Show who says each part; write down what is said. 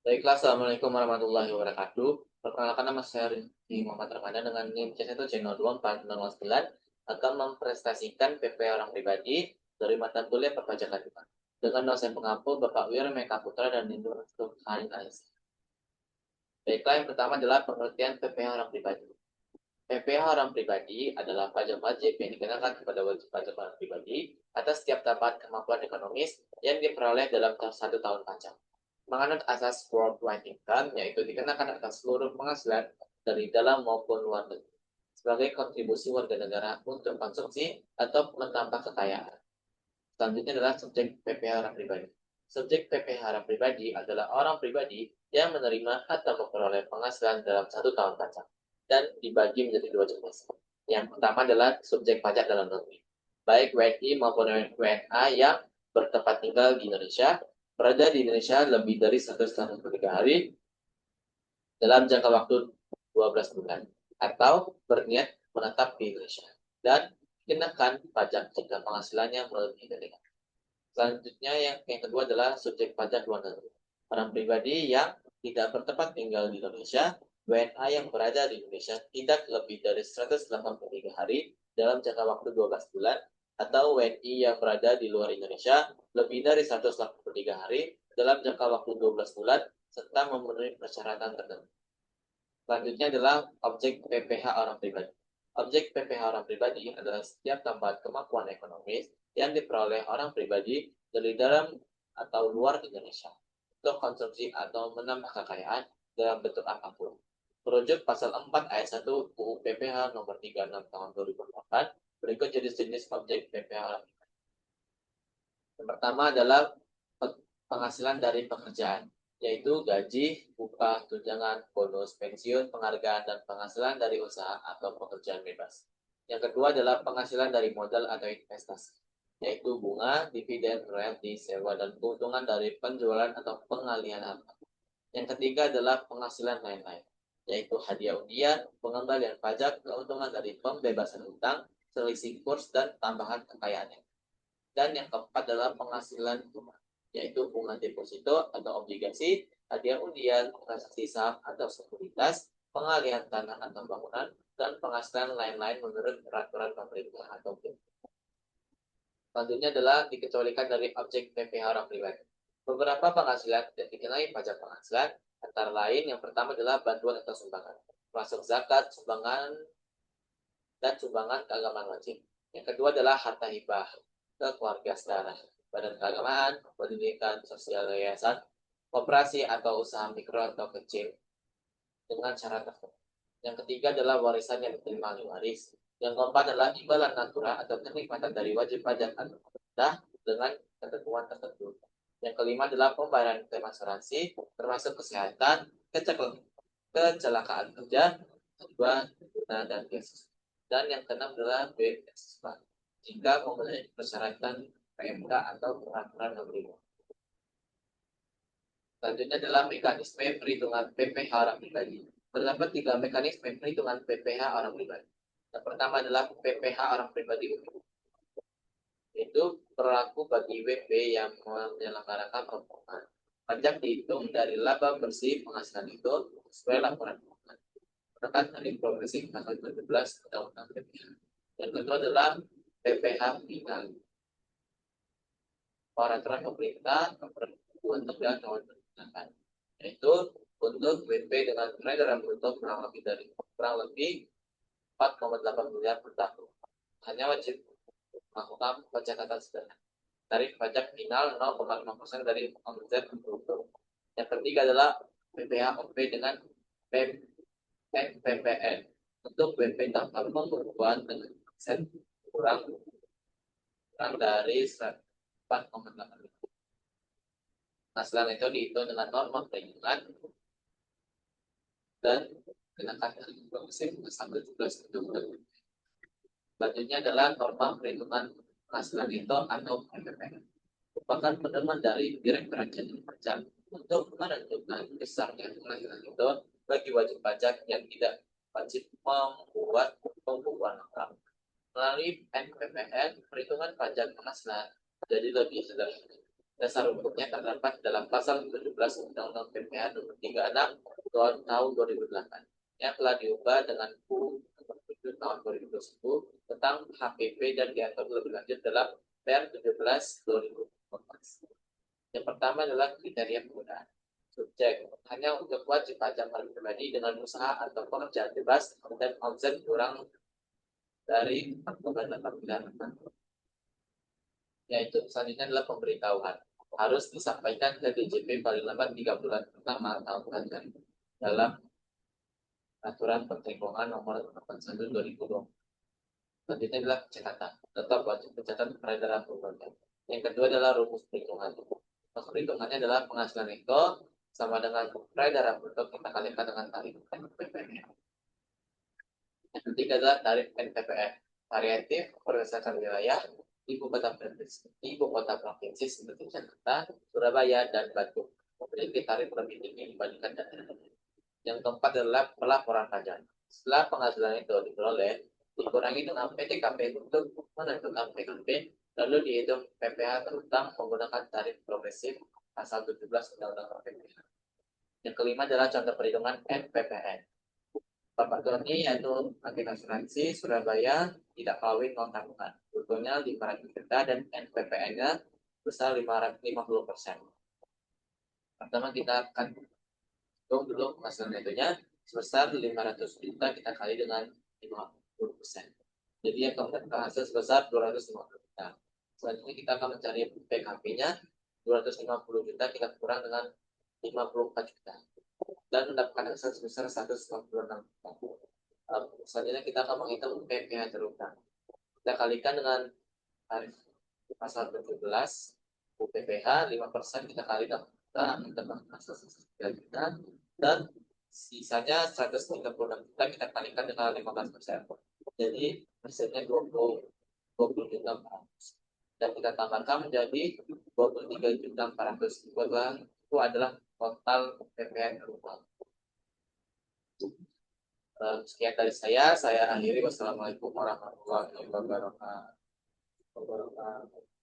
Speaker 1: Baiklah, Assalamualaikum warahmatullahi wabarakatuh. Perkenalkan, nama saya Rizky Muhammad Ramadan dengan NIM C1C024009 akan mempresentasikan PP orang pribadi dari mata kuliah perpajakan Jepang dengan dosen pengampu Bapak Wir Meka Putra dan Nindur Harin AS. Baiklah, yang pertama adalah pengertian PPh orang pribadi. PPh orang pribadi adalah pajak wajib yang dikenakan kepada wajib pajak orang pribadi atas setiap tambahan kemampuan ekonomis yang diperoleh dalam satu tahun pajak. Menganut asas worldwide income, yaitu dikenakan atas seluruh penghasilan dari dalam maupun luar negeri sebagai kontribusi warga negara untuk konsumsi atau menambah kekayaan. Selanjutnya adalah subjek PPh orang pribadi. Subjek PPh orang pribadi adalah orang pribadi yang menerima atau memperoleh penghasilan dalam satu tahun pajak dan dibagi menjadi dua jenis. Yang pertama adalah subjek pajak dalam negeri, baik WNI maupun WNA yang bertempat tinggal di Indonesia, berada di Indonesia lebih dari 183 hari dalam jangka waktu 12 bulan, atau berniat menetap di Indonesia, dan dikenakan pajak jika penghasilannya melebihi dari. Selanjutnya yang kedua adalah subjek pajak luar negeri. Orang pribadi yang tidak bertempat tinggal di Indonesia, WNA yang berada di Indonesia tidak lebih dari 183 hari dalam jangka waktu 12 bulan, atau WNI yang berada di luar Indonesia lebih dari 183 hari dalam jangka waktu 12 bulan, serta memenuhi persyaratan tertentu. Selanjutnya adalah objek PPh orang pribadi. Objek PPh orang pribadi adalah setiap tambahan kemampuan ekonomis yang diperoleh orang pribadi dari dalam atau luar Indonesia untuk konsumsi atau menambah kekayaan dalam bentuk apapun. Merujuk pasal 4 ayat 1 UU PPh nomor 36 tahun 2008, berikut jenis-jenis objek PPh orang pribadi. Yang pertama adalah penghasilan dari pekerjaan, yaitu gaji, upah, tunjangan, bonus, pensiun, penghargaan, dan penghasilan dari usaha atau pekerjaan bebas. Yang kedua adalah penghasilan dari modal atau investasi, yaitu bunga, dividen, royalti, sewa, dan keuntungan dari penjualan atau pengalihan harta. Yang ketiga adalah penghasilan lain-lain, yaitu hadiah undian, pengembalian pajak, keuntungan dari pembebasan hutang, selisih kurs, dan tambahan kekayaan. Dan yang keempat adalah penghasilan bunga, yaitu bunga deposito atau obligasi, hadiah undian, transaksi saham atau sekuritas, pengalihan tanah atau bangunan, dan penghasilan lain-lain menurut peraturan pemerintah atau pemerintah. Selanjutnya adalah dikecualikan dari objek PPh orang pribadi. Beberapa penghasilan tidak dikenai pajak penghasilan, antara lain yang pertama adalah bantuan atau sumbangan, termasuk zakat, sumbangan, dan sumbangan keagamaan wajib. Yang kedua adalah harta hibah ke keluarga saudara, badan keagamaan, pendidikan, sosial yayasan, koperasi atau usaha mikro atau kecil dengan syarat tertentu. Yang ketiga adalah warisan yang diterima ahli waris. Yang keempat adalah imbalan natura atau kenikmatan dari wajib pajak atau pemerintah dengan ketentuan tertentu. Yang kelima adalah pembayaran klaim asuransi termasuk kesehatan, kecelakaan kerja, kedua, dan beasiswa. Dan yang keenam adalah beasiswa jika memenuhi persyaratan PMK atau peraturan menteri. Selanjutnya adalah mekanisme perhitungan PPh orang pribadi. Terdapat tiga mekanisme perhitungan PPh orang pribadi. Yang pertama adalah PPh orang pribadi umum. Itu berlaku bagi WP yang menyelenggarakan rombongan. Pajak dihitung dari laba bersih penghasilan itu sesuai laporan keuangan. Berdasarkan dari progresif tanggal 17 Undang-Undang PPh. Yang kedua adalah PPh final. Peraturan pemerintah untuk dan kewenangan, yaitu untuk WP dengan peredaran bruto kurang lebih 4,8 miliar per tahun. Hanya wajib melakukan pencatatan sederhana. Tarif pajak final 0,5% dari omset bruto. Yang ketiga adalah PPh OP dengan PPN untuk WP tanpa pembukuan dengan omset kurang dari 4,8. Penghasilan itu dihitung dengan norma perhitungan dan kenakan dari musim sampai 17 itu. Selanjutnya adalah norma perhitungan penghasilan itu atau PPN. Merupakan pedoman dari Direktorat Jenderal Pajak untuk menentukan besarnya penghasilan itu bagi wajib pajak yang tidak wajib membuat pembukuan lengkap. Melalui NPPN, perhitungan pajak penghasilan jadi lebih sederhana. Dasar hukumnya terdapat dalam pasal 17 Undang-Undang PPH nomor 36 tahun 2008 yang telah diubah dengan UU nomor 7 tahun 2021 tentang HPP dan diatur lebih lanjut dalam Per 17 2014. Yang pertama adalah kriteria penggunaan. Subjek hanya untuk wajib pajak orang pribadi dengan usaha atau pekerjaan bebas dan omset kurang dari 4,8 miliar, yaitu selanjutnya adalah pemberitahuan harus disampaikan ke DJP paling lambat 3 bulan pertama tahun pelajaran dalam aturan Menteri Keuangan nomor 81 2020. Selanjutnya adalah pencatatan, tetap wajib mencatat peredaran uangnya. Yang kedua adalah rumus perhitungan. Rumus perhitungannya adalah penghasilan itu sama dengan peredaran produk kita kalikan dengan tarif NPPN. Yang ketiga adalah tarif NPPN variatif berdasarkan wilayah ibu kota provinsi seperti Jakarta, Surabaya, dan Bandung memiliki tarif lebih tinggi dibandingkan daerah. Yang keempat adalah pelaporan pajak. Setelah penghasilan itu diperoleh, dikurangi dengan PTKP untuk menentukan PKP, lalu dihitung PPh terutang menggunakan tarif progresif pasal 17 Undang-Undang PPh. Yang kelima adalah contoh perhitungan NPPN. Bapak Doni yaitu agen asuransi Surabaya tidak kawin non tabungan. Brutonya 500 juta dan NPPN-nya besar 50%. Pertama kita akan hitung dulu penghasilan netonya sebesar 500 juta kita kali dengan 50%. Jadi yang terhasil sebesar 250 juta. Selanjutnya kita akan mencari PKP-nya 250 juta kita kurang dengan 54 juta dan mendapatkan hasil sebesar 196 juta. Selanjutnya kita akan menghitung PPh terutang. Kita kalikan dengan tarif pasal 17 UPPH 5% kita kalikan kita mendapatkan hasil 3 juta dan sisanya 136 juta kita kalikan dengan 15%. Jadi hasilnya 20 juta 400 dan kita tambahkan menjadi 23 juta 400 itu adalah total PPN terutang. Sekian dari saya akhiri. Wassalamualaikum warahmatullahi wabarakatuh.